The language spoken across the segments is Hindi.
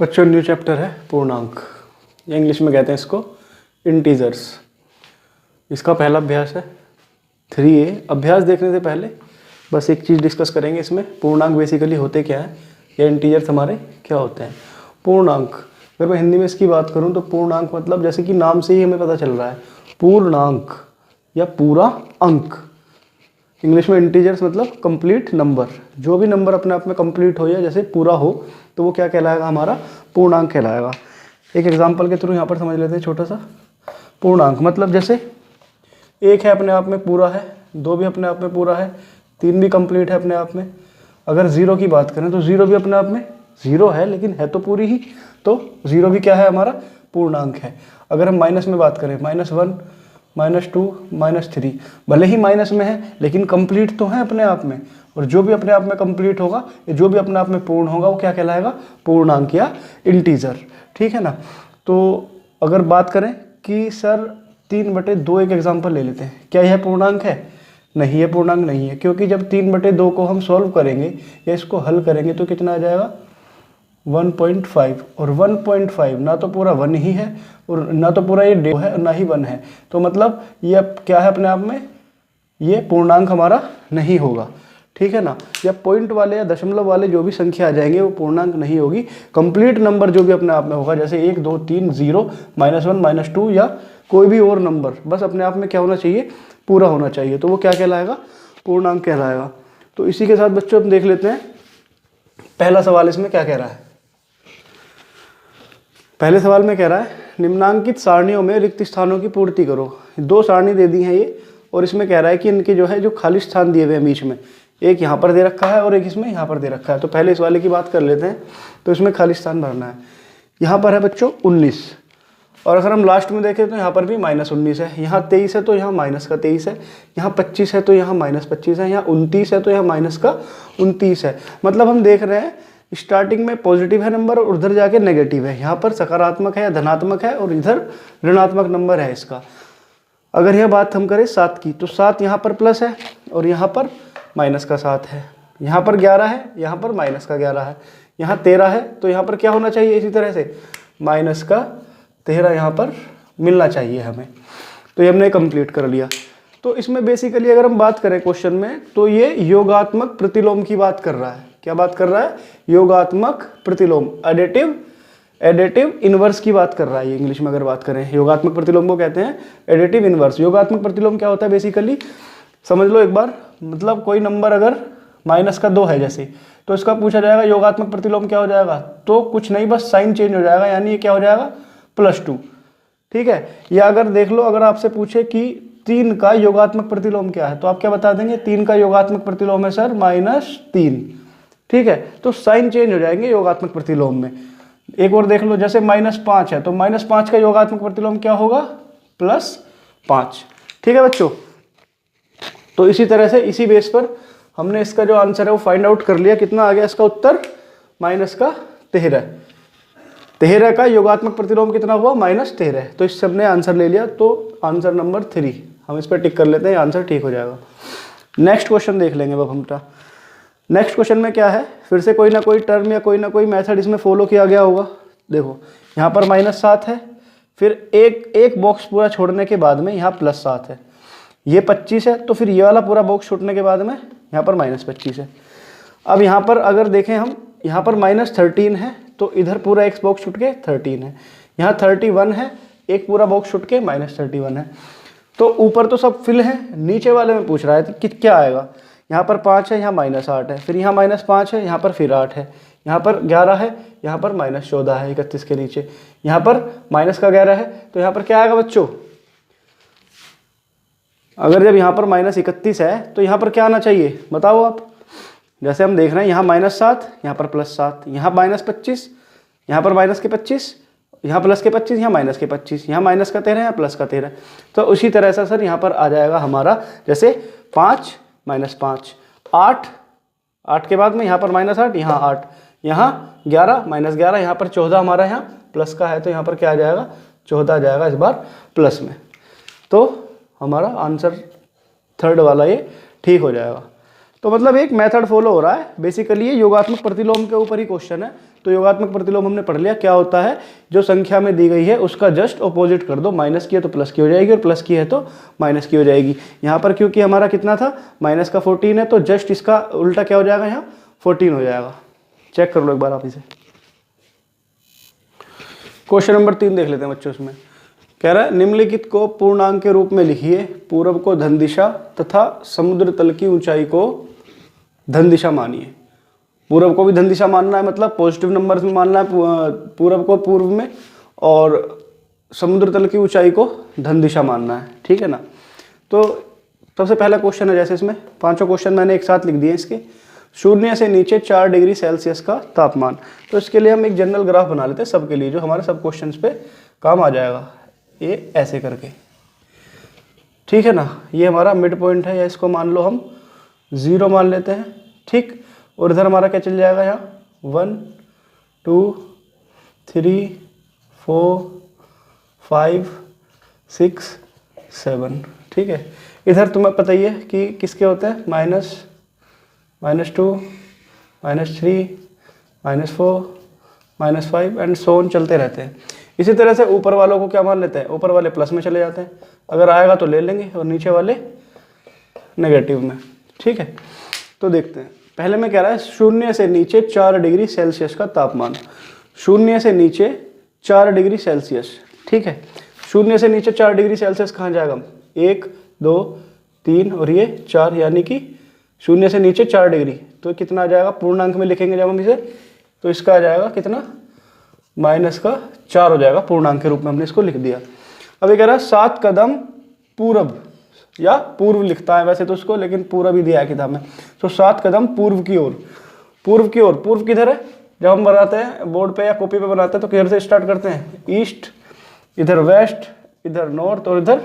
बच्चों न्यू चैप्टर है पूर्णांक, या इंग्लिश में कहते हैं इसको इंटीजर्स। इसका पहला अभ्यास है 3A। अभ्यास देखने से पहले बस एक चीज़ डिस्कस करेंगे इसमें, पूर्णांक बेसिकली होते क्या हैं या इंटीजर्स हमारे क्या होते हैं। पूर्णांक, अगर मैं हिंदी में इसकी बात करूं तो पूर्णांक मतलब जैसे कि नाम से ही हमें पता चल रहा है पूर्णांक या पूरा अंक। इंग्लिश में इंटीजर्स मतलब कंप्लीट नंबर, जो भी नंबर अपने आप में कंप्लीट हो या जैसे पूरा हो तो वो क्या कहलाएगा, हमारा पूर्णांक कहलाएगा। एक एग्जांपल के थ्रू यहाँ पर समझ लेते हैं छोटा सा। पूर्णांक मतलब जैसे 1 है अपने आप में पूरा है, 2 भी अपने आप में पूरा है, 3 भी कंप्लीट है अपने आप में। अगर 0 की बात करें तो 0 भी अपने आप में 0 है, लेकिन है तो पूरी ही, तो 0 भी क्या है, हमारा पूर्णांक है। अगर हम माइनस में बात करें -1, -2, -3, भले ही माइनस में है लेकिन कंप्लीट तो है अपने आप में, और जो भी अपने आप में कंप्लीट होगा, जो भी अपने आप में पूर्ण होगा वो क्या कहलाएगा, पूर्णांक या इंटीजर। ठीक है ना। तो अगर बात करें कि सर 3/2 एक एग्जांपल ले लेते हैं, क्या यह पूर्णांक है? नहीं, ये पूर्णांक नहीं है, क्योंकि जब 3/2 को हम सॉल्व करेंगे या इसको हल करेंगे तो कितना आ जाएगा, 1.5। और 1.5 ना तो पूरा 1 ही है और ना तो पूरा ये 2 है और ना ही 1 है, तो मतलब ये अब क्या है अपने आप में, ये पूर्णांक हमारा नहीं होगा। ठीक है ना। या पॉइंट वाले या दशमलव वाले जो भी संख्या आ जाएंगे वो पूर्णांक नहीं होगी। कंप्लीट नंबर जो भी अपने आप में होगा, जैसे 1, 2, 3, 0, -1, -2 या कोई भी और नंबर, बस अपने आप में क्या होना चाहिए, पूरा होना चाहिए, तो वो क्या कहलाएगा, पूर्णांक कहलाएगा। तो इसी के साथ बच्चों हम देख लेते हैं पहला सवाल इसमें क्या कह रहा है। पहले सवाल में कह रहा है निम्नांकित सारणियों में रिक्त स्थानों की पूर्ति करो। 2 सारणी दे दी हैं ये, और इसमें कह रहा है कि इनके जो है जो खाली स्थान दिए हुए हैं बीच में, एक यहाँ पर दे रखा है और एक इसमें यहाँ पर दे रखा है। तो पहले इस वाले की बात कर लेते हैं। तो इसमें खाली स्थान भरना है। यहाँ पर है बच्चों 19, और अगर हम लास्ट में देखें तो यहाँ पर भी -19 है, यहाँ 23 है तो यहाँ -23 है, यहाँ 25 है तो यहाँ -25 है, यहाँ 29 है तो यहाँ -29 है। मतलब हम देख रहे हैं स्टार्टिंग में पॉजिटिव है नंबर और उधर जाके नेगेटिव है, यहाँ पर सकारात्मक है या धनात्मक है और इधर ऋणात्मक नंबर है इसका। अगर यह बात हम करें 7 की, तो 7 यहाँ पर प्लस है और यहाँ पर -7 है, यहाँ पर 11 है, यहाँ पर -11 है, यहाँ 13 है, तो यहाँ पर क्या होना चाहिए, इसी तरह से -13 यहाँ पर मिलना चाहिए हमें। तो ये हमने कंप्लीट कर लिया। तो इसमें बेसिकली अगर हम बात करें क्वेश्चन में, तो ये योगात्मक प्रतिलोम की बात कर रहा है। क्या बात कर रहा है, योगात्मक प्रतिलोम, एडिटिव इनवर्स की बात कर रहा है ये इंग्लिश में अगर बात करें। योगात्मक प्रतिलोम को कहते हैं एडिटिव इनवर्स। योगात्मक प्रतिलोम क्या होता है बेसिकली, समझ लो एक बार, मतलब कोई नंबर अगर -2 है जैसे, तो इसका पूछा जाएगा योगात्मक प्रतिलोम क्या हो जाएगा, तो कुछ नहीं बस साइन चेंज हो जाएगा, यानी ये क्या हो जाएगा, +2। ठीक है। या अगर देख लो, अगर आपसे पूछे कि 3 का योगात्मक प्रतिलोम क्या है, तो आप क्या बता देंगे, 3 का योगात्मक प्रतिलोम है सर -3। ठीक है। तो साइन चेंज हो जाएंगे योगात्मक प्रतिलोम में। एक और देख लो, जैसे -5 है तो -5 का योगात्मक प्रतिलोम क्या होगा, +5। ठीक है बच्चों। तो इसी तरह से इसी बेस पर हमने इसका जो आंसर है वो फाइंड आउट कर लिया। कितना आ गया इसका उत्तर, -13 का योगात्मक प्रतिलोम कितना हुआ, -13। तो इससे हमने आंसर ले लिया। तो आंसर नंबर 3 हम इस पर टिक कर लेते हैं, आंसर ठीक हो जाएगा। नेक्स्ट क्वेश्चन देख लेंगे अब हम। नेक्स्ट क्वेश्चन में क्या है, फिर से कोई ना कोई टर्म या कोई ना कोई मेथड इसमें फॉलो किया गया होगा। देखो यहाँ पर -7 है, फिर एक बॉक्स पूरा छोड़ने के बाद में यहाँ +7 है, ये 25 है, तो फिर ये वाला पूरा बॉक्स छोड़ने के बाद में यहाँ पर -25 है। अब यहाँ पर अगर देखें हम, यहाँ पर -13 है, तो इधर पूरा एक बॉक्स छूट के 13 है, यहाँ 31 है, एक पूरा बॉक्स छूट के -31 है। तो ऊपर तो सब फिल है, नीचे वाले में पूछ रहा है कि क्या आएगा। यहाँ पर 5 है, यहाँ -8 है, फिर यहाँ -5 है, यहाँ पर फिर 8 है, यहाँ पर 11 है, यहाँ पर -14 है 31 के नीचे, यहाँ पर -11 है, तो यहाँ पर क्या आएगा बच्चों, अगर जब यहाँ पर -31 है तो यहाँ पर क्या आना चाहिए बताओ आप। जैसे हम देख रहे हैं यहाँ -7, यहाँ पर +7, यहाँ -25, यहाँ पर -25, यहाँ +25, यहाँ -25, यहाँ -13, यहाँ +13। तो उसी तरह से सर यहाँ पर आ जाएगा हमारा, जैसे 5 -5, 8 के बाद में यहाँ पर -8, यहाँ 8, यहाँ 11 -11, यहाँ पर 14 हमारा यहाँ प्लस का है, तो यहाँ पर क्या आ जाएगा, 14 आ जाएगा इस बार प्लस में। तो हमारा आंसर 3rd वाला ये ठीक हो जाएगा। तो मतलब एक मेथड फॉलो हो रहा है। बेसिकली ये योगात्मक प्रतिलोम के ऊपर ही क्वेश्चन है। तो योगात्मक प्रतिलोम हमने पढ़ लिया क्या होता है, जो संख्या में दी गई है उसका जस्ट ऑपोजिट कर दो, माइनस की है तो प्लस की हो जाएगी और प्लस की है तो माइनस की हो जाएगी। यहाँ पर क्योंकि हमारा कितना था, माइनस का 14 है, तो जस्ट इसका उल्टा क्या हो जाएगा, यहाँ 14 हो जाएगा। चेक कर लो एक बार आप इसे। क्वेश्चन नंबर 3 देख लेते हैं बच्चों। इसमें कह रहा है निम्नलिखित को पूर्णांक के रूप में लिखिए, पूर्व को धन दिशा तथा समुद्र तल की ऊंचाई को धन दिशा मानिए। पूर्व को भी धन दिशा मानना है, मतलब पॉजिटिव नंबर्स में मानना है पूर्व को पूर्व में, और समुद्र तल की ऊंचाई को धन दिशा मानना है, ठीक है ना। तो सबसे पहला क्वेश्चन है, जैसे इसमें पांचों क्वेश्चन मैंने एक साथ लिख दिए इसके। शून्य से नीचे 4 डिग्री सेल्सियस का तापमान। तो इसके लिए हम एक जनरल ग्राफ बना लेते हैं सबके लिए, जो हमारे सब क्वेश्चंस पे काम आ जाएगा। ये ऐसे करके, ठीक है ना। ये हमारा मिड पॉइंट है, या इसको मान लो हम 0 मान लेते हैं, ठीक। और इधर हमारा क्या चल जाएगा, यहाँ 1 2 3 4 5 6 7, ठीक है। इधर तुम्हें पता ही है कि किसके होते हैं, -2 -3 -4 -5 एंड सो ऑन चलते रहते हैं। इसी तरह से ऊपर वालों को क्या मान लेते हैं, ऊपर वाले प्लस में चले जाते हैं, अगर आएगा तो ले लेंगे, और नीचे वाले नेगेटिव में, ठीक है। तो देखते हैं, पहले में कह रहा है शून्य से नीचे 4 डिग्री सेल्सियस का तापमान। शून्य से नीचे 4 डिग्री सेल्सियस, ठीक है। शून्य से नीचे 4 डिग्री सेल्सियस कहाँ जाएगा, 1 2 3 और ये 4, यानी कि शून्य से नीचे 4 डिग्री। तो कितना आ जाएगा, पूर्णांक में लिखेंगे जब हम इसे, तो इसका आ जाएगा कितना, -4 हो जाएगा। पूर्णांक के रूप में हमने इसको लिख दिया। अब ये कह रहा है 7 कदम पूर्व, या पूर्व लिखता है वैसे तो उसको, लेकिन पूर्व ही दिया है किताब में। तो 7 कदम पूर्व की ओर। पूर्व की ओर, पूर्व किधर है, जब हम बनाते हैं बोर्ड पे या कॉपी पे बनाते हैं तो किधर से स्टार्ट करते हैं, ईस्ट, इधर वेस्ट, इधर नॉर्थ और इधर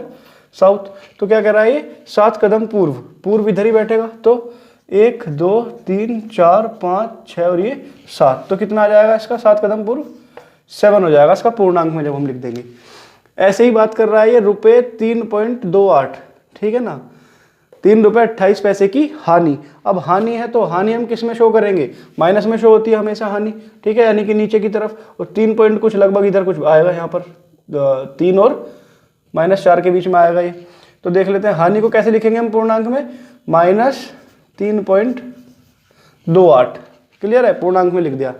साउथ। तो क्या कह रहा है ये, 7 कदम पूर्व, पूर्व इधर ही बैठेगा। तो 1 2 3 4 5 6 और ये 7, तो कितना आ जाएगा इसका, 7 कदम पूर्व 7 हो जाएगा इसका पूर्णांक में जब हम लिख देंगे। ऐसे ही बात कर रहा है ये रुपये 3.28, ठीक है ना। 3 रुपये 28 पैसे की हानि। अब हानि है तो हानि हम किस में शो करेंगे, माइनस में शो होती है हमेशा हानि, ठीक है, यानी कि नीचे की तरफ। और 3 पॉइंट कुछ लगभग इधर कुछ आएगा, यहाँ पर 3 और -4 के बीच में आएगा ये। तो देख लेते हैं हानि को कैसे लिखेंगे हम पूर्णांक में, -3.28। क्लियर है, पूर्णांक में लिख दिया।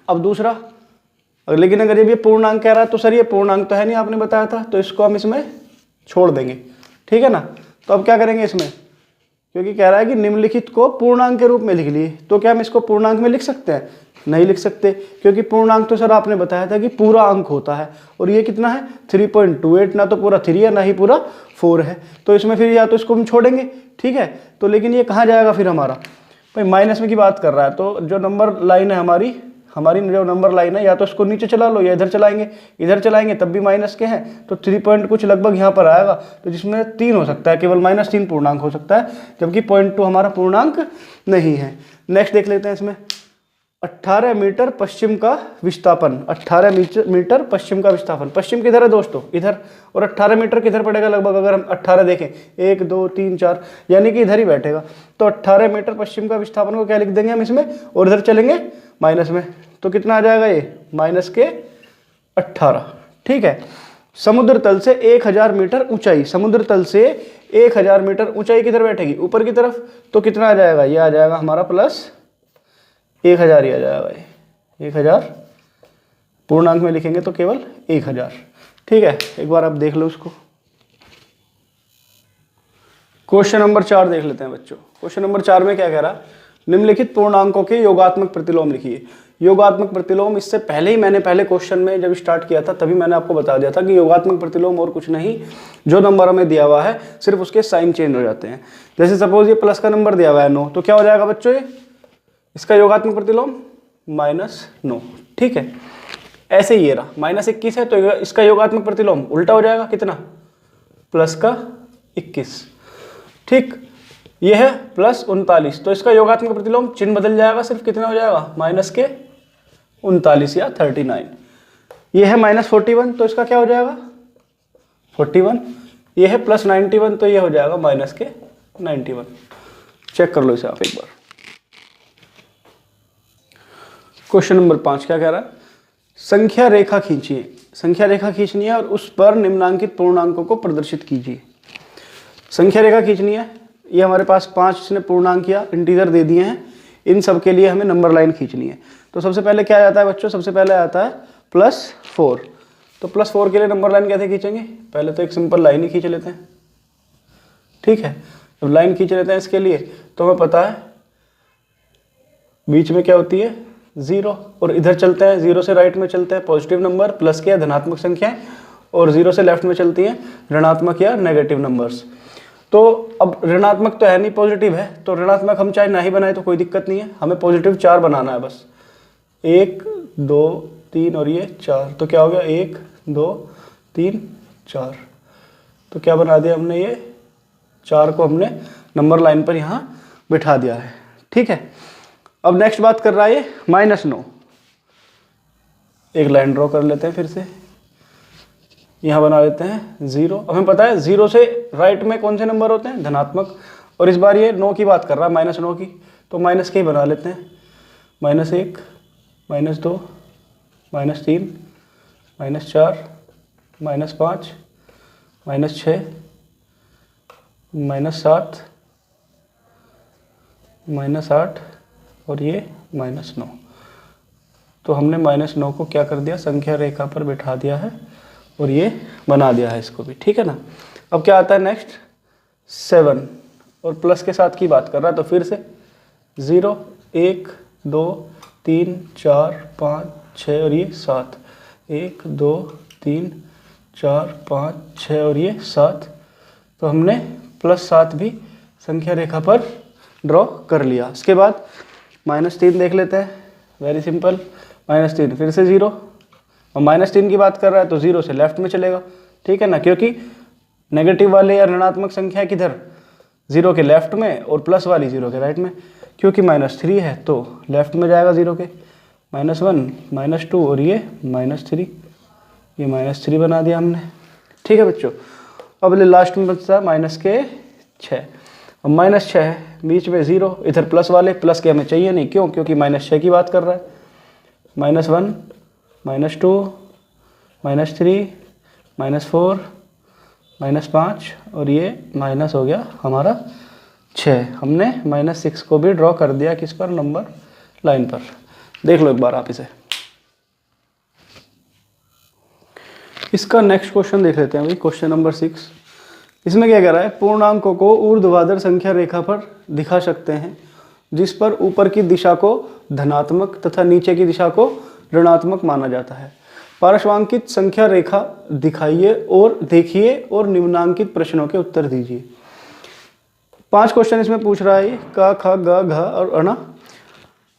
अब दूसरा, लेकिन अगर ये पूर्णांक कह रहा है तो सर ये पूर्णांक तो है नहीं, आपने बताया था, तो इसको हम इसमें छोड़ देंगे, ठीक है ना। तो अब क्या करेंगे इसमें, क्योंकि कह रहा है कि निम्नलिखित को पूर्णांक के रूप में लिख लिए, तो क्या हम इसको पूर्णांक में लिख सकते हैं, नहीं लिख सकते, क्योंकि पूर्णांक तो सर आपने बताया था कि पूरा अंक होता है, और ये कितना है 3.28, ना तो पूरा 3 है ना ही पूरा 4 है। तो इसमें फिर या तो इसको हम छोड़ेंगे, ठीक है। तो लेकिन ये कहाँ जाएगा फिर हमारा, भाई माइनस में की बात कर रहा है, तो जो नंबर लाइन है हमारी जो नंबर लाइन है, या तो इसको नीचे चला लो या इधर चलाएंगे, इधर चलाएंगे तब भी माइनस के हैं, तो 3 पॉइंट कुछ लगभग यहाँ पर आएगा, तो जिसमें 3 हो सकता है, केवल -3 पूर्णांक हो सकता है, जबकि 0.2 हमारा पूर्णांक नहीं है। नेक्स्ट देख लेते हैं इसमें, 18 मीटर पश्चिम का विस्थापन। 18 मीटर पश्चिम का विस्थापन। पश्चिम किधर है दोस्तों, इधर, और 18 मीटर किधर पड़ेगा लगभग, अगर हम 18 देखें 1 2 3 4, यानी कि इधर ही बैठेगा। तो 18 मीटर पश्चिम का विस्थापन को क्या लिख देंगे हम इसमें, और इधर चलेंगे माइनस में, तो कितना आ जाएगा ये -18, ठीक है। समुद्र तल से 1000 मीटर ऊंचाई, समुद्र तल से 1000 मीटर ऊंचाई किधर बैठेगी, ऊपर की तरफ, तो कितना आ जाएगा, ये आ जाएगा हमारा +1000 ही आ जाएगा, ये 1000 पूर्णांक में लिखेंगे तो केवल 1000, ठीक है। एक बार आप देख लो उसको। क्वेश्चन नंबर 4 देख लेते हैं बच्चों। क्वेश्चन नंबर 4 में क्या कह रहा है, निम्नलिखित पूर्णांकों के योगात्मक प्रतिलोम लिखिए। योगात्मक प्रतिलोम, इससे पहले ही मैंने पहले क्वेश्चन में जब स्टार्ट किया था तभी मैंने आपको बता दिया था कि योगात्मक प्रतिलोम और कुछ नहीं, जो नंबर हमें दिया हुआ है सिर्फ उसके साइन चेंज हो जाते हैं। जैसे सपोज ये प्लस का नंबर दिया हुआ है 9, तो क्या हो जाएगा बच्चों, ये इसका योगात्मक प्रतिलोम -9, ठीक है। ऐसे ही ये रहा -21 है, तो इसका योगात्मक प्रतिलोम उल्टा हो जाएगा, कितना, +21, ठीक। ये है +39, तो इसका योगात्मक प्रतिलोम चिन्ह बदल जाएगा, सिर्फ कितना हो जाएगा, -39 या 39। ये है -41, तो इसका क्या हो जाएगा 41। ये है +91, तो ये हो जाएगा -91। चेक कर लो इसे आप एक बार। क्वेश्चन नंबर 5 क्या कह रहा है, संख्या रेखा खींचिए। संख्या रेखा खींचनी है और उस पर निम्नांकित पूर्णांकों को प्रदर्शित कीजिए। संख्या रेखा खींचनी है, ये हमारे पास 5 इसने पूर्णांक या इंटीजर दे दिए हैं, इन सब के लिए हमें नंबर लाइन खींचनी है। तो सबसे पहले क्या आता है बच्चों, सबसे पहले आता है +4। तो +4 के लिए नंबर लाइन कैसे खींचेंगे, पहले तो एक सिंपल लाइन ही खींच लेते हैं, ठीक है। जब लाइन खींच लेते हैं इसके लिए तो हमें पता है बीच में क्या होती है 0, और इधर चलते हैं 0 से राइट में चलते हैं पॉजिटिव नंबर प्लस के या धनात्मक संख्याएं, और 0 से लेफ्ट में चलती हैं ऋणात्मक या नेगेटिव नंबर्स। तो अब ऋणात्मक तो है नहीं, पॉजिटिव है, तो ऋणात्मक हम चाहे ना ही बनाए तो कोई दिक्कत नहीं है, हमें पॉजिटिव 4 बनाना है बस। 1 2 3 और ये 4, तो क्या हो गया 1 2 3 4। तो क्या बना दिया हमने, ये 4 को हमने नंबर लाइन पर यहाँ बिठा दिया है, ठीक है। अब नेक्स्ट बात कर रहा है ये -9। एक लाइन ड्रॉ कर लेते हैं फिर से, यहाँ बना लेते हैं 0। अब हमें पता है 0 से राइट में कौन से नंबर होते हैं, धनात्मक, और इस बार ये 9 की बात कर रहा है, -9 की, तो माइनस के ही बना लेते हैं। -1 -2 -3 -4 -5 -6 -7 -8 और ये -9। तो हमने -9 को क्या कर दिया, संख्या रेखा पर बिठा दिया है और ये बना दिया है इसको भी, ठीक है ना। अब क्या आता है नेक्स्ट 7, और प्लस के साथ की बात कर रहा है, तो फिर से 0 1 2 3 4 5 6 और ये 7, 1 2 3 4 5 6 और ये 7। तो हमने +7 भी संख्या रेखा पर ड्रॉ कर लिया। इसके बाद -3 देख लेते हैं, वेरी सिंपल। -3 फिर से 0, और -3 की बात कर रहा है तो 0 से लेफ्ट में चलेगा, ठीक है ना, क्योंकि नेगेटिव वाले या ऋणात्मक संख्या किधर 0 के लेफ्ट में और प्लस वाली 0 के राइट में, क्योंकि -3 है तो लेफ्ट में जाएगा 0 के। -1 -2 और ये -3, ये -3 बना दिया हमने, ठीक है बच्चों। अब लास्ट में बचता है -6, और -6 है, बीच में 0, इधर प्लस वाले, प्लस के हमें चाहिए नहीं, क्यों, क्योंकि -6 की बात कर रहा है। -1 -2 -3 -4 -5 और ये माइनस हो गया हमारा 6। हमने -6 को भी ड्रॉ कर दिया किस पर, नंबर लाइन पर। देख लो एक बार आप इसे। इसका नेक्स्ट क्वेश्चन देख लेते हैं भाई, क्वेश्चन नंबर 6। इसमें क्या कह रहा है, पूर्णांकों को ऊर्ध्वाधर संख्या रेखा पर दिखा सकते हैं, जिस पर ऊपर की दिशा को धनात्मक तथा नीचे की दिशा को ऋणात्मक माना जाता है। पार्श्वांकित संख्या रेखा दिखाइए और देखिए और निम्नांकित प्रश्नों के उत्तर दीजिए। 5 क्वेश्चन इसमें पूछ रहा है, क ख ग घ और अण,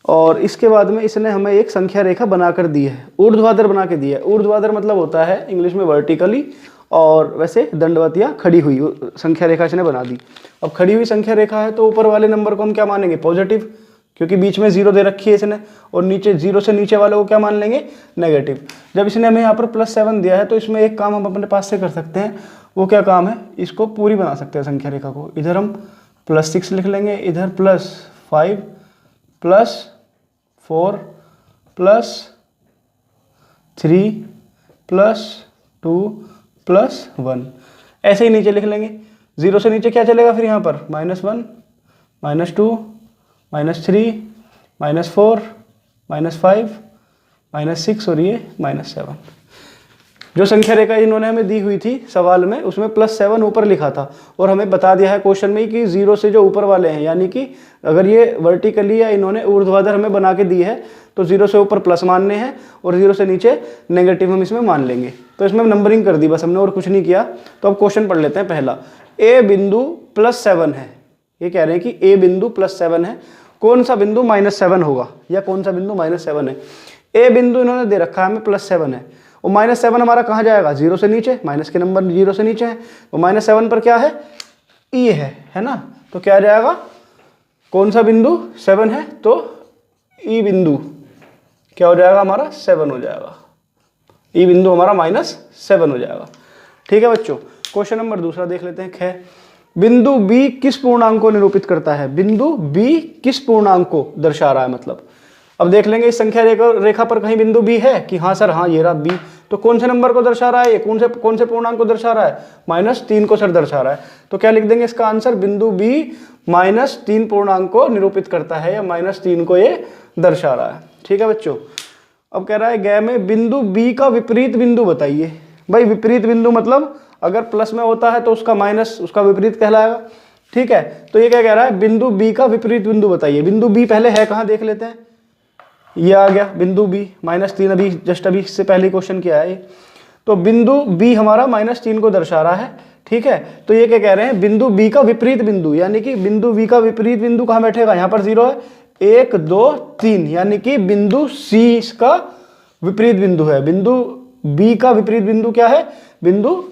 और इसके बाद में इसने हमें एक संख्या रेखा बनाकर दी है, ऊर्ध्वाधर बना के दी है। ऊर्ध्वाधर मतलब होता है इंग्लिश में वर्टिकली, और वैसे दंडवत या खड़ी हुई संख्या रेखा इसने बना दी। अब खड़ी हुई संख्या रेखा है तो ऊपर वाले नंबर को हम क्या मानेंगे, पॉजिटिव, क्योंकि बीच में 0 दे रखी है इसने, और नीचे 0 से नीचे वाले को क्या मान लेंगे, नेगेटिव। जब इसने हमें यहाँ पर +7 दिया है तो इसमें एक काम हम अपने पास से कर सकते हैं, वो क्या काम है, इसको पूरी बना सकते हैं संख्या रेखा को। इधर हम +6 लिख लेंगे, इधर +5 +4 +3 +2 +1, ऐसे ही नीचे लिख लेंगे। 0 से नीचे क्या चलेगा फिर यहाँ पर, -1 -2 -3 -4 -5 -6 और ये -7। जो संख्या रेखा इन्होंने हमें दी हुई थी सवाल में, उसमें +7 ऊपर लिखा था, और हमें बता दिया है क्वेश्चन में कि 0 से जो ऊपर वाले हैं, यानी कि अगर ये वर्टिकली या इन्होंने ऊर्ध्वाधर हमें बना के दी है तो 0 से ऊपर प्लस मानने हैं और 0 से नीचे नेगेटिव हम इसमें मान लेंगे। तो इसमें नंबरिंग कर दी बस हमने, और कुछ नहीं किया। तो अब क्वेश्चन पढ़ लेते हैं। पहला, ए बिंदु +7 है, ये कह रहे हैं कि ए बिंदु +7 है, कौन सा बिंदु -7 होगा, या कौन सा बिंदु -7 है। ए बिंदु इन्होंने दे रखा है हमें +7 है, और -7 हमारा कहाँ जाएगा, 0 से नीचे, माइनस के नंबर 0 से नीचे है, तो -7 पर क्या है, ई है ना। तो क्या जाएगा, कौन सा बिंदु 7 है, तो ई बिंदु क्या हो जाएगा हमारा, 7 हो जाएगा। ई बिंदु हमारा -7 हो जाएगा। ठीक है बच्चों, क्वेश्चन नंबर दूसरा देख लेते हैं। ख, बिंदु बी किस पूर्णांक को निरूपित करता है, बिंदु बी किस पूर्णांक को दर्शा रहा है, मतलब अब देख लेंगे इस संख्या रेखा पर कहीं बिंदु बी है कि हाँ सर, हाँ ये रहा बी, तो कौन से नंबर को दर्शा रहा है, ये कौन से पूर्णांक को दर्शा रहा है, -3 को सर दर्शा रहा है। तो क्या लिख देंगे इसका आंसर, बिंदु बी -3 पूर्णांक को निरूपित करता है या -3 को ये दर्शा रहा है। ठीक है बच्चों। अब कह रहा है ग में बिंदु बी का विपरीत बिंदु बताइए। भाई विपरीत बिंदु मतलब अगर प्लस में होता है तो उसका माइनस उसका विपरीत कहलाएगा। ठीक है, तो ये क्या कह रहा है, बिंदु बी का विपरीत बिंदु बताइए। बिंदु बी पहले है कहाँ देख लेते हैं, ये आ गया बिंदु बी, -3 अभी जस्ट अभी इससे पहले क्वेश्चन किया है। तो बिंदु बी हमारा -3 को दर्शा रहा है। ठीक है, तो ये क्या कह रहे हैं, बिंदु बी का विपरीत बिंदु, यानी कि बिंदु बी का विपरीत बिंदु कहाँ बैठेगा, यहाँ पर 0 है, 1 2 3, यानी कि बिंदु सी इसका विपरीत बिंदु है। बिंदु बी का विपरीत बिंदु क्या है, बिंदु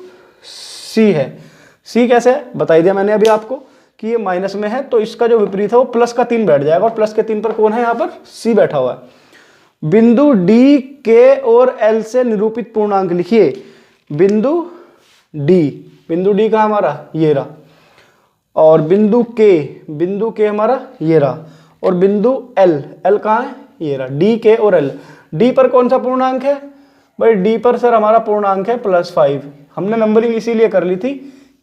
सी है। सी कैसे है बता दिया मैंने अभी आपको कि ये माइनस में है, तो इसका जो विपरीत है वो +3 बैठ जाएगा, और +3 पर कौन है, यहाँ पर सी बैठा हुआ है। बिंदु डी, के और एल से निरूपित पूर्णांक लिखिए। बिंदु डी का हमारा ये रहा, और बिंदु के हमारा ये रहा, और बिंदु एल कहाँ है, ये रहा। डी, के और एल, डी पर कौन सा पूर्णांक है भाई, डी पर सर हमारा पूर्णांक है +5। हमने नंबरिंग इसीलिए कर ली थी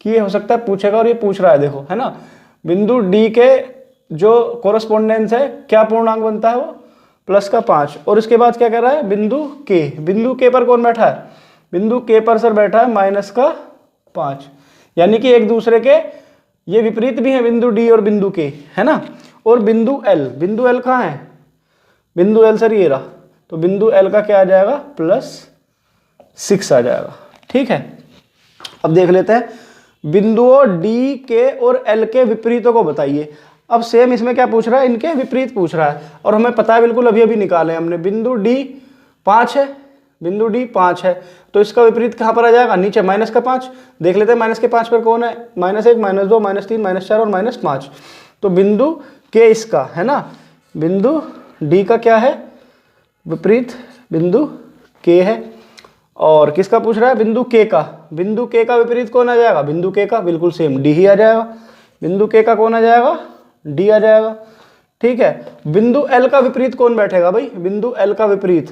कि ये हो सकता है पूछेगा, और ये पूछ रहा है, देखो है ना। बिंदु डी के जो कोरस्पोंडेंस है क्या पूर्णांक बनता है, वो +5, और इसके बाद क्या कह रहा है, बिंदु के पर कौन बैठा है, बिंदु के पर सर बैठा है -5, यानी कि एक दूसरे के ये विपरीत भी है, बिंदु डी और बिंदु के, है ना। और बिंदु एल कहाँ है, बिंदु एल सर ये रहा, तो बिंदु एल का क्या आ जाएगा, +6 आ जाएगा। ठीक है, अब देख लेते हैं बिंदुओं डी, के और एल के विपरीतों को बताइए। अब सेम इसमें क्या पूछ रहा है, इनके विपरीत पूछ रहा है, और हमें पता है बिल्कुल अभी निकाले हमने। बिंदु डी 5 है, तो इसका विपरीत कहाँ पर आ जाएगा, नीचे -5। देख लेते हैं -5 पर कौन है, -1 -2 -3 -4 और -5। तो बिंदु के इसका है ना, बिंदु डी का क्या है विपरीत, बिंदु के है। और किसका पूछ रहा है, बिंदु के का विपरीत कौन आ जाएगा, बिंदु के का बिल्कुल सेम डी ही आ जाएगा। बिंदु के का कौन आ जाएगा, डी आ जाएगा। ठीक है, बिंदु एल का विपरीत कौन बैठेगा भाई, बिंदु एल का विपरीत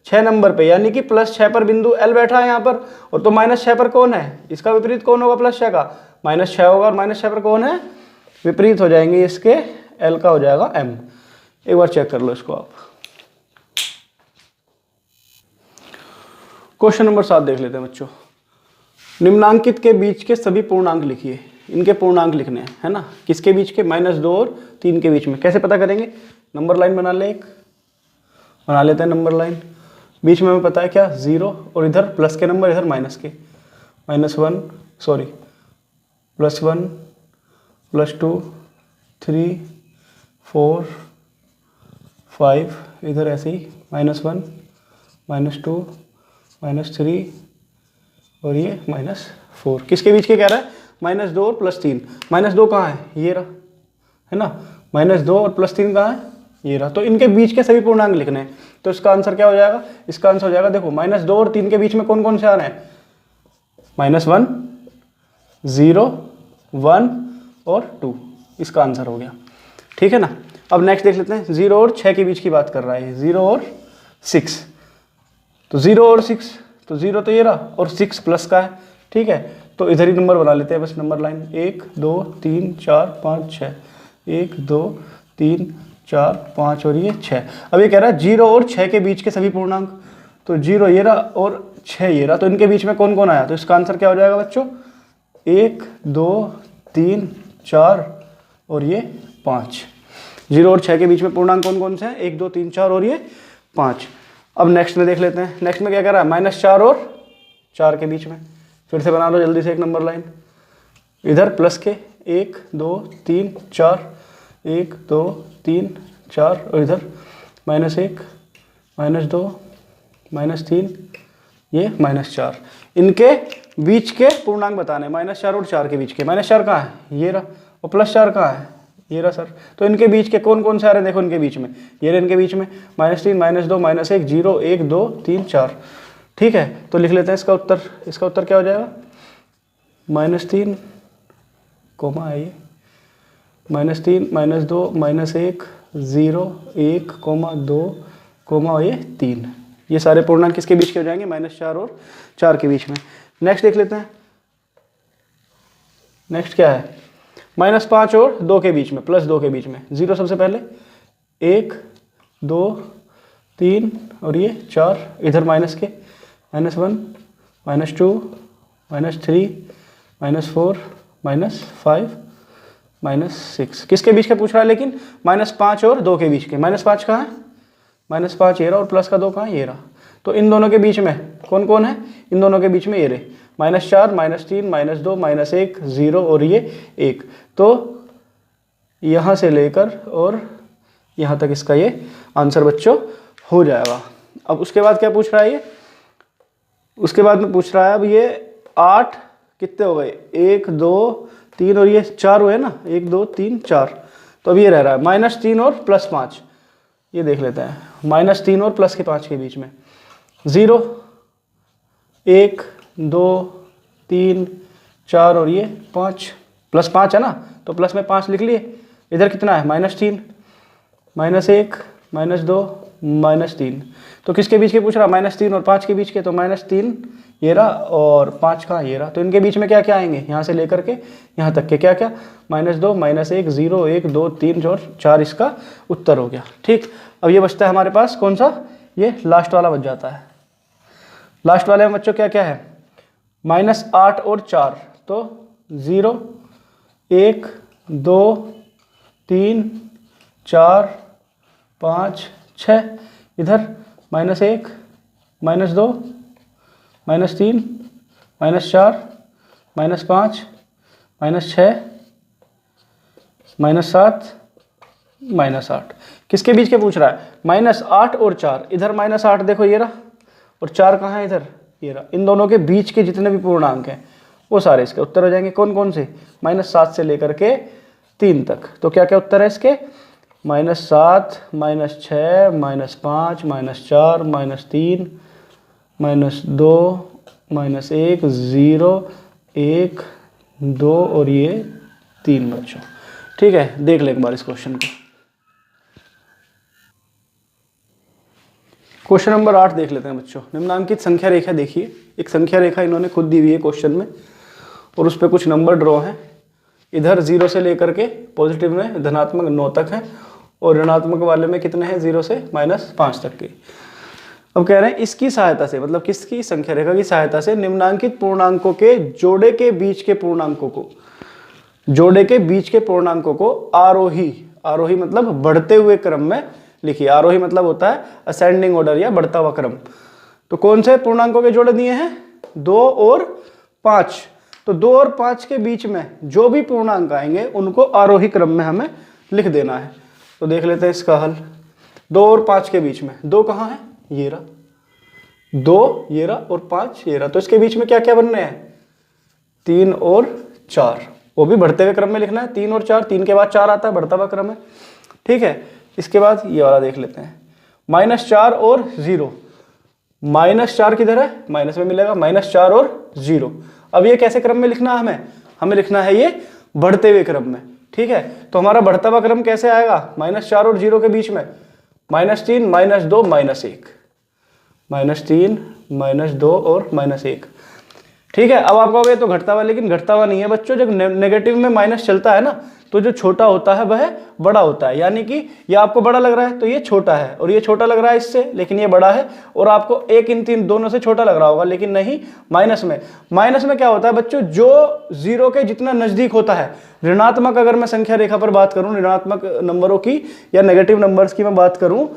6 नंबर पे, यानी कि +6 पर बिंदु एल बैठा है यहाँ पर, और तो -6 पर कौन है, इसका विपरीत कौन होगा, +6 का -6 होगा, और -6 पर कौन है, विपरीत हो जाएंगे इसके, एल का हो जाएगा m। एक बार चेक कर लो इसको आप। क्वेश्चन नंबर 7 देख लेते हैं बच्चों। निम्नांकित के बीच के सभी पूर्णांक लिखिए। इनके पूर्णांक लिखने हैं, है ना, किसके बीच के, -2 और 3 के बीच में। कैसे पता करेंगे, नंबर लाइन बना लेते हैं नंबर लाइन। बीच में हमें पता है क्या, 0, और इधर प्लस के नंबर, इधर माइनस के, +1 +2 3 4 5, इधर ऐसे ही -1 -2 -3 और ये -4। किसके बीच के कह रहा है, -2 और +3। -2 कहाँ है, ये रहा, है ना, -2 और +3 कहाँ है, ये रहा। तो इनके बीच के सभी पूर्णांक लिखने हैं, तो इसका आंसर क्या हो जाएगा, इसका आंसर हो जाएगा, देखो -2 और 3 के बीच में कौन कौन से आ रहे हैं, -1 0 1 और 2, इसका आंसर हो गया। ठीक है ना। अब नेक्स्ट देख लेते हैं, 0 और 6 के बीच की बात कर रहा है, 0 और 6। तो 0 और 6, तो 0 तो ये रहा, और 6 प्लस का है। ठीक है, तो इधर ही नंबर बना लेते हैं बस, नंबर लाइन 1 2 3 4 5 6, 1 2 3 4 5 और ये 6। अब ये कह रहा है 0 और 6 के बीच के सभी पूर्णांक, तो 0 ये रहा और 6 ये रहा, तो इनके बीच में कौन कौन आया, तो इसका आंसर क्या हो जाएगा बच्चों, 1 2 3 4 और ये 5। 0 और 6 के बीच में पूर्णांक कौन कौन से हैं, 1 2 3 4 और ये 5। अब नेक्स्ट में देख लेते हैं, नेक्स्ट में क्या कह रहा है, -4 और 4 के बीच में। फिर से बना लो जल्दी से एक नंबर लाइन, इधर प्लस के 1 2 3 4, 1 2 3 4 और इधर -1 -2 -3 ये -4। इनके बीच के पूर्णांक बताने, -4 और 4 के बीच के। -4 कहाँ है, ये रहा, और +4 कहाँ है, ये रहा सर। तो इनके बीच के कौन कौन से आ रहे हैं, देखो इनके बीच में, ये रहे इनके बीच में, -3 -2 -1 0 1 2 3 4। ठीक है, तो लिख लेते हैं इसका उत्तर। इसका उत्तर क्या हो जाएगा, -3 कोमा है ये, -3 -2 -1 0 1 2 कोमा ये 3, ये सारे पूर्णांक किसके बीच के हो जाएंगे? -4 और 4 के बीच में। नेक्स्ट देख लेते हैं, नेक्स्ट क्या है? -5 और 2 के बीच में, +2 के बीच में, 0 सबसे पहले, 1 2 3 और ये 4, इधर माइनस के, -1 -2 -3 -4 -5 -6, किसके बीच का पूछ रहा है लेकिन? -5 और 2 के बीच के। -5 कहाँ है? -5 ये रहा, और प्लस का 2 कहाँ है? ये रहा। तो इन दोनों के बीच में कौन कौन है? इन दोनों के बीच में ये रहे, -4 -3 -2 -1 0 और ये 1। तो यहाँ से लेकर और यहाँ तक इसका ये आंसर बच्चों हो जाएगा। अब उसके बाद क्या पूछ रहा है ये? उसके बाद में पूछ रहा है अब ये 8 कितने हो गए? 1 2 3 और ये 4 हुए ना, 1 2 3 4। तो अब ये रह रहा है -3 और +5, ये देख लेते हैं, -3 और +5 के बीच में 0 1 2 3 4 और ये 5, +5 है ना, तो प्लस में 5 लिख लिए। इधर कितना है? -3 -1 -2 -3। तो किसके बीच के पूछ रहा? -3 और 5 के बीच के। तो -3 ये रहा और 5 का ये रहा। तो इनके बीच में क्या क्या आएंगे? यहाँ से लेकर के यहाँ तक के क्या क्या? -2 -1 0 1 2 3 और 4 इसका उत्तर हो गया। ठीक, अब ये बचता है हमारे पास कौन सा? ये लास्ट वाला बच जाता है। लास्ट वाले में बच्चों क्या क्या है? -8 और 4, तो 0 1 2 3 4 5 6, इधर -1 -2 -3 -4 -5 -6 -7 -8। किसके बीच के पूछ रहा है? -8 और 4, इधर -8 देखो ये रहा, और 4 कहाँ है? इधर ये रहा। इन दोनों के बीच के जितने भी पूर्णांक हैं वो सारे इसके उत्तर हो जाएंगे। कौन कौन से? -7 से लेकर के 3 तक। तो क्या क्या उत्तर है इसके? -7 -6 -5 -4 -3 -2 -1 0 1 2 और ये 3 बच्चों। ठीक है, देख लें एक बार इस क्वेश्चन को। क्वेश्चन नंबर 8 देख लेते हैं बच्चों। निम्नांकित संख्या रेखा देखिए, एक संख्या रेखा इन्होंने खुद दी हुई है क्वेश्चन में, और उस पर कुछ नंबर ड्रॉ हैं। इधर 0 से लेकर के पॉजिटिव में धनात्मक 9 तक है, और ऋणात्मक वाले में कितने हैं? 0 से -5 तक के। अब कह रहे हैं इसकी सहायता से, मतलब किसकी? संख्या रेखा की सहायता से निम्नांकित पूर्णांकों के जोड़े के बीच के पूर्णांकों को, जोड़े के बीच के पूर्णांकों को आरोही, आरोही मतलब बढ़ते हुए क्रम में लिखिए। आरोही मतलब होता है असेंडिंग ऑर्डर या बढ़ता हुआ क्रम। तो कौन से पूर्णांकों के जोड़े दिए हैं? 2 और 5। तो 2 और 5 के बीच में जो भी पूर्णांक आएंगे उनको आरोही क्रम में हमें लिख देना है। तो देख लेते हैं इसका हल। 2 और 5 के बीच में, 2 कहाँ है? ये रहा, 2 ये रहा और 5 ये रहा। तो इसके बीच में क्या क्या बनने हैं? 3 और 4, वो भी बढ़ते हुए क्रम में लिखना है। 3 और 4, 3 के बाद 4 आता है, बढ़ता हुआ क्रम है। ठीक है, इसके बाद ये वाला देख लेते हैं, -4 और 0। -4 किधर है? माइनस में मिलेगा, -4 और 0। अब ये कैसे क्रम में लिखना है हमें? हमें लिखना है ये बढ़ते हुए क्रम में। ठीक है, तो हमारा बढ़ता हुआ क्रम कैसे आएगा? -4 और 0 के बीच में -3 -2 -1, -3 -2 और -1। ठीक है, अब आप कहोगे तो घटता हुआ, लेकिन घटता हुआ नहीं है बच्चों। जब नेगेटिव में माइनस चलता है ना, तो जो छोटा होता है वह बड़ा होता है। यानी कि ये आपको बड़ा लग रहा है तो ये छोटा है, और ये छोटा लग रहा है इससे, लेकिन ये बड़ा है। और आपको 1 इन 3 दोनों से छोटा लग रहा होगा, लेकिन नहीं, माइनस में क्या होता है बच्चों? जो 0 के जितना नजदीक होता है, ऋणात्मक अगर मैं संख्या रेखा पर बात करूं, ऋणात्मक नंबरों की या नेगेटिव नंबर्स की मैं बात करूं,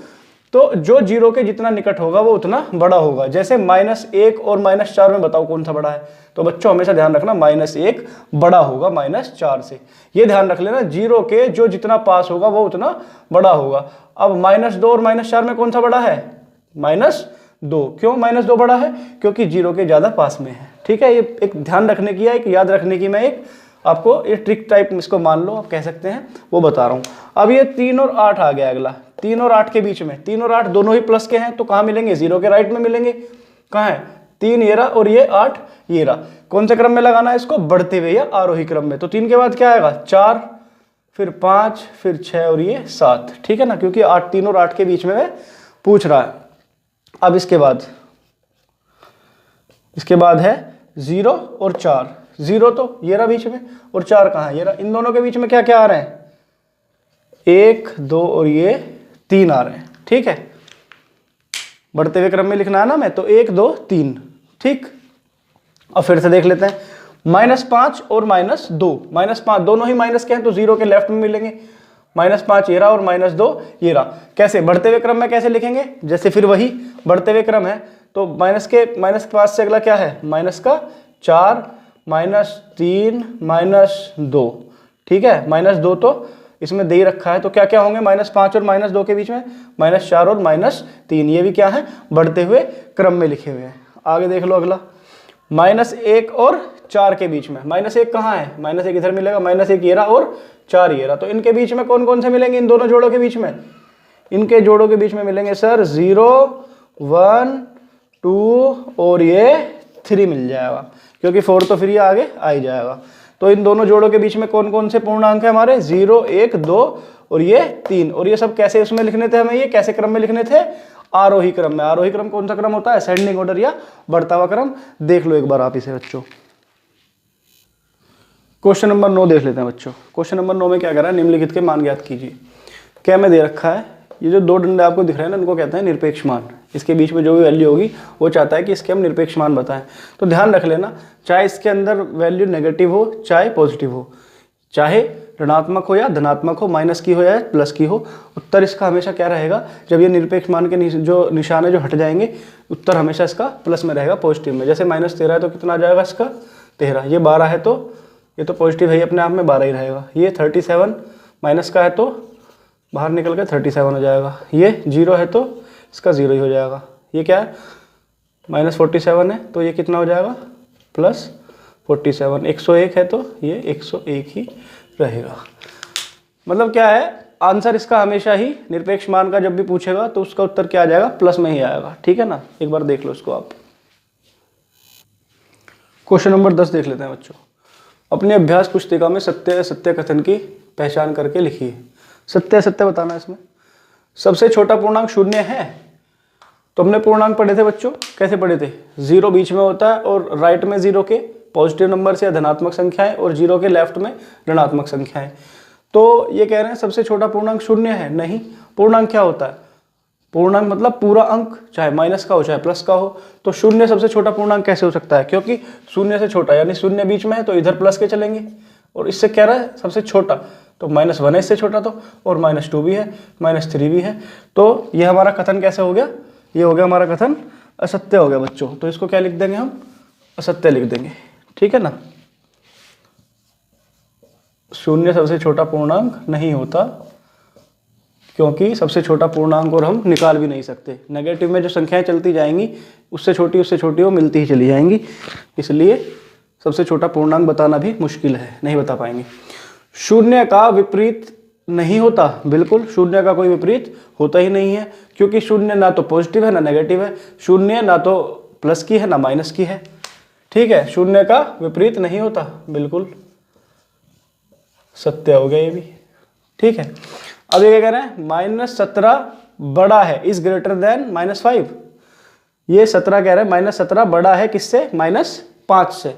तो जो 0 के जितना निकट होगा वो उतना बड़ा होगा। जैसे -1 और -4 में बताओ कौन सा बड़ा है? तो बच्चों हमेशा ध्यान रखना, -1 बड़ा होगा -4 से। ये ध्यान रख लेना, 0 के जो जितना पास होगा वो उतना बड़ा होगा। अब -2 और -4 में कौन सा बड़ा है? -2। क्यों -2 बड़ा है? क्योंकि 0 के ज्यादा पास में है। ठीक है, ये एक ध्यान रखने की है, एक याद रखने की, मैं एक आपको ये ट्रिक टाइप इसको मान लो, आप कह सकते हैं, वो बता रहा हूं। अब ये 3 और 8 आ गया अगला। 3 और 8 के बीच में, 3 और 8 दोनों ही प्लस के हैं, तो कहाँ मिलेंगे? 0 के राइट में मिलेंगे। कहाँ है? 3 ये रहा और ये 8 ये रहा। कौन से क्रम में लगाना है इसको? बढ़ते हुए या आरोही क्रम में। तो 3 के बाद क्या आएगा? 4, फिर 5, फिर 6 और ये 7। ठीक है ना, क्योंकि 8 3 और 8 के बीच में पूछ रहा है। अब इसके बाद है 0 और 4। 0 तो ये रहा बीच में, और 4 कहाँ है? ये रहा। इन दोनों के बीच में क्या क्या आ रहे हैं? 1 2 और ये 3 आ रहे हैं। ठीक है, बढ़ते हुए क्रम में लिखना है ना मैं, तो 1 2 3। ठीक, अब फिर से देख लेते हैं। -5 और -2। -5 दोनों ही माइनस के हैं, तो 0 के लेफ्ट में मिलेंगे। -5 ये रहा और -2 ये रहा। कैसे? बढ़ते हुए क्रम में कैसे लिखेंगे? जैसे फिर वही बढ़ते हुए क्रम है, तो माइनस के पास से अगला क्या है? -4 -3 -2। ठीक है, -2 तो इसमें दे ही रखा है, तो क्या क्या होंगे? -5 और -2 के बीच में -4 और -3। ये भी क्या है? बढ़ते हुए क्रम में लिखे हुए हैं। आगे देख लो अगला, -1 और 4 के बीच में। -1 कहाँ है? -1 इधर मिलेगा, -1 ये रहा और 4 ये रहा। तो इनके बीच में कौन कौन से मिलेंगे? इन दोनों जोड़ों के बीच में, इनके जोड़ों के बीच में मिलेंगे सर 0 1 2 और ये 3 मिल जाएगा, क्योंकि 4 तो फिर ये आगे आ ही जाएगा। तो इन दोनों जोड़ों के बीच में कौन कौन से पूर्णांक है हमारे? 0 1 2 और ये 3। और ये सब कैसे उसमें लिखने थे हमें? ये कैसे क्रम में लिखने थे? आरोही क्रम में। आरोही क्रम कौन सा क्रम होता है? असेंडिंग ऑर्डर या बढ़ता हुआ क्रम। देख लो एक बार आप इसे बच्चों। क्वेश्चन नंबर 9 देख लेते हैं बच्चों। क्वेश्चन नंबर 9 में क्या कह रहा है? निम्नलिखित के मान ज्ञात कीजिए। क्या में दे रखा है? ये जो 2 डंडे आपको दिख रहे हैं ना, इनको कहते हैं निरपेक्ष मान। इसके बीच में जो भी वैल्यू होगी वो चाहता है कि इसके हम निरपेक्ष मान बताएं। तो ध्यान रख लेना, चाहे इसके अंदर वैल्यू नेगेटिव हो चाहे पॉजिटिव हो, चाहे ऋणात्मक हो या धनात्मक हो, माइनस की हो या प्लस की हो, उत्तर इसका हमेशा क्या रहेगा? जब ये निरपेक्ष मान के जो निशान है जो हट जाएंगे, उत्तर हमेशा इसका प्लस में रहेगा, पॉजिटिव में। जैसे -13 है तो कितना आ जाएगा इसका? 13। ये 12 है तो ये तो पॉजिटिव है, अपने आप में 12 ही रहेगा। ये 37 माइनस का है तो बाहर निकल के 37 हो जाएगा। ये 0 है तो इसका 0 ही हो जाएगा। ये क्या है? -47 है तो ये कितना हो जाएगा? +47। 101 है तो ये 101 ही रहेगा। मतलब क्या है? आंसर इसका हमेशा ही निरपेक्ष मान का जब भी पूछेगा तो उसका उत्तर क्या आ जाएगा? प्लस में ही आएगा। ठीक है ना, एक बार देख लो इसको आप। क्वेश्चन नंबर 10 देख लेते हैं बच्चों। अपनी अभ्यास पुस्तिका में सत्य असत्य कथन की पहचान करके लिखिए। सत्य असत्य बताना है इसमें। सबसे छोटा पूर्णांक 0 है। तो हमने पूर्णांक पढ़े थे बच्चों, कैसे पढ़े थे? 0 बीच में होता है और राइट में 0 के पॉजिटिव नंबर से धनात्मक संख्याएं और 0 के लेफ्ट में ऋणात्मक संख्याएं। तो ये कह रहे हैं सबसे छोटा पूर्णांक 0 है। नहीं, पूर्णांक क्या होता है? पूर्णांक मतलब पूरा अंक, चाहे माइनस का हो चाहे प्लस का हो। तो 0 सबसे छोटा पूर्णांक कैसे हो सकता है? क्योंकि 0 से छोटा, यानी 0 बीच में है तो इधर प्लस के चलेंगे, और इससे कह रहा है सबसे छोटा, तो -1 है इससे छोटा तो, और -2 भी है, -3 भी है। तो ये हमारा कथन कैसे हो गया? ये हो गया हमारा कथन असत्य हो गया बच्चों। तो इसको क्या लिख देंगे हम? असत्य लिख देंगे। ठीक है ना, 0 सबसे छोटा पूर्णांक नहीं होता, क्योंकि सबसे छोटा पूर्णांक और हम निकाल भी नहीं सकते। नेगेटिव में जो संख्याएं चलती जाएंगी उससे छोटी वो मिलती ही चली जाएंगी, इसलिए सबसे छोटा पूर्णांक बताना भी मुश्किल है, नहीं बता पाएंगे। 0 का विपरीत नहीं होता, बिल्कुल 0 का कोई विपरीत होता ही नहीं है, क्योंकि 0 ना तो पॉजिटिव है ना नेगेटिव है, 0 ना तो प्लस की है ना माइनस की है। ठीक है, 0 का विपरीत नहीं होता, बिल्कुल सत्य हो गया ये भी। ठीक है, अब ये क्या कह रहे हैं? -17 बड़ा है, इज ग्रेटर देन -5। ये 17 कह रहे हैं -17 बड़ा है किससे? -5 से।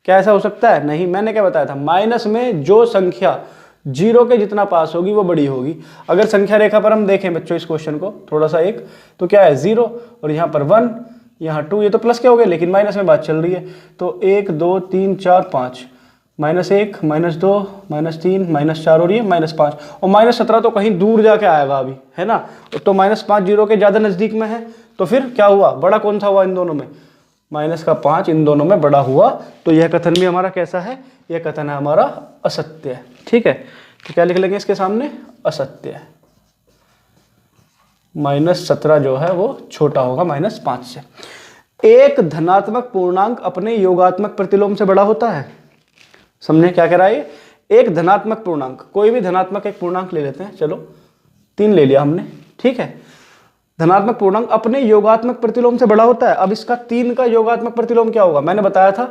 क्या ऐसा हो सकता है? नहीं। मैंने क्या बताया था? माइनस में जो संख्या 0 के जितना पास होगी वो बड़ी होगी। अगर संख्या रेखा पर हम देखें बच्चों इस क्वेश्चन को थोड़ा सा एक, तो क्या है? 0 और यहाँ पर 1, यहाँ 2, ये तो प्लस के हो गए, लेकिन माइनस में बात चल रही है। तो 1 2 3 4 5, -1 -2 -3 -4 और ये -5, और -17 तो कहीं दूर जाके आएगा अभी, है ना। तो -5 0 के ज़्यादा नज़दीक में है, तो फिर क्या हुआ? बड़ा कौन सा हुआ इन दोनों में? -5 इन दोनों में बड़ा हुआ। तो यह कथन भी हमारा कैसा है? यह कथन है हमारा असत्य है। ठीक है, तो क्या लिख लेंगे इसके सामने? असत्य है। -17 जो है वो छोटा होगा -5 से। एक धनात्मक पूर्णांक अपने योगात्मक प्रतिलोम से बड़ा होता है। समझे क्या कह रहा है? एक धनात्मक पूर्णांक, कोई भी धनात्मक एक पूर्णांक ले लेते हैं, चलो 3 ले लिया हमने। ठीक है, धनात्मक पूर्णांक अपने योगात्मक प्रतिलोम से बड़ा होता है। अब इसका 3 का योगात्मक प्रतिलोम क्या होगा, मैंने बताया था,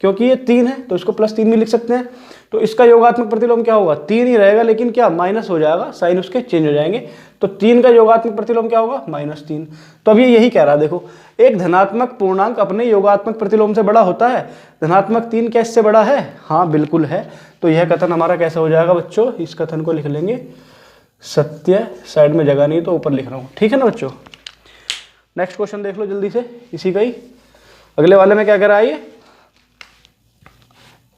क्योंकि ये 3 है तो इसको +3 भी लिख सकते हैं। तो इसका योगात्मक प्रतिलोम क्या होगा, 3 ही रहेगा, लेकिन क्या माइनस हो जाएगा, साइन उसके चेंज हो जाएंगे। तो 3 का योगात्मक प्रतिलोम क्या होगा, -3। तो अब ये यही कह रहा है, देखो एक धनात्मक पूर्णांक अपने योगात्मक प्रतिलोम से बड़ा होता है, धनात्मक 3 क्या इससे बड़ा है, हाँ बिल्कुल है। तो यह कथन हमारा कैसा हो जाएगा बच्चों, इस कथन को लिख लेंगे सत्य, साइड में जगह नहीं तो ऊपर लिख रहा हूँ, ठीक है ना बच्चों। नेक्स्ट क्वेश्चन देख लो जल्दी से, इसी का ही अगले वाले में क्या कह रहा है, ये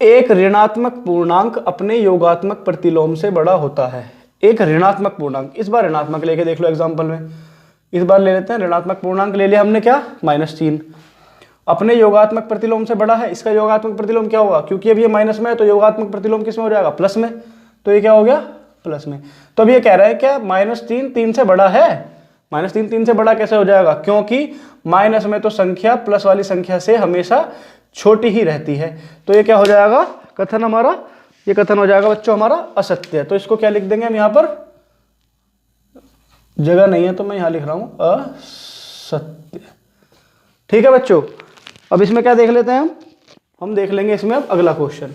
एक ऋणात्मक पूर्णांक अपने योगात्मक प्रतिलोम से बड़ा होता है। एक ऋणात्मक पूर्णांक, इस बार ऋणात्मक लेके देख लो एग्जांपल में, इस बार ले लेते हैं ऋणात्मक पूर्णांक ले लिया हमने क्या, -3, अपने योगात्मक प्रतिलोम से बड़ा है। इसका योगात्मक प्रतिलोम क्या होगा, क्योंकि अब ये माइनस में है तो योगात्मक प्रतिलोम किस में हो जाएगा, प्लस में, तो ये क्या हो गया, प्लस में। तो अब ये कह रहा है क्या -3 3 से बड़ा है, -3 3 से बड़ा कैसे हो जाएगा, क्योंकि माइनस में तो संख्या प्लस वाली संख्या से हमेशा छोटी ही रहती है। तो ये क्या हो जाएगा कथन हमारा, ये कथन हो जाएगा बच्चों हमारा असत्य। तो इसको क्या लिख देंगे हम, यहाँ पर जगह नहीं है तो मैं यहाँ लिख रहा हूं असत्य, ठीक है बच्चों। अब इसमें क्या देख लेते हैं हम देख लेंगे इसमें अब अगला क्वेश्चन,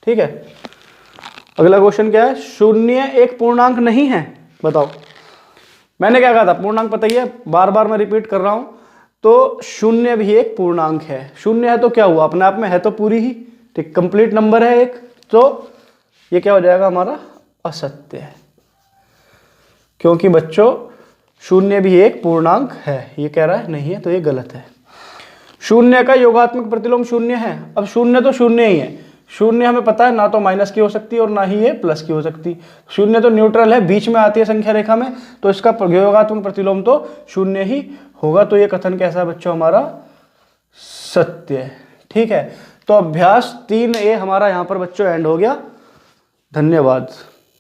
ठीक है। अगला क्वेश्चन क्या है, शून्य एक पूर्णांक नहीं है, बताओ। मैंने क्या कहा था, पूर्णांक पता ही है, बार बार मैं रिपीट कर रहा हूं। तो शून्य भी एक पूर्णांक है, शून्य है तो क्या हुआ, अपने आप में है तो पूरी ही, ठीक, कंप्लीट नंबर है एक, तो ये क्या हो जाएगा हमारा असत्य है, क्योंकि बच्चों शून्य भी एक पूर्णांक है। ये कह रहा है नहीं है, तो ये गलत है। शून्य का योगात्मक प्रतिलोम शून्य है। अब शून्य तो शून्य ही है, शून्य हमें पता है ना तो माइनस की हो सकती है और ना ही ये प्लस की हो सकती। शून्य तो न्यूट्रल है, बीच में आती है संख्या रेखा में, तो इसका योगात्मक प्रतिलोम तो शून्य ही होगा। तो ये कथन कैसा है बच्चों हमारा सत्य है, ठीक है। तो अभ्यास 3A हमारा यहाँ पर बच्चों एंड हो गया। धन्यवाद।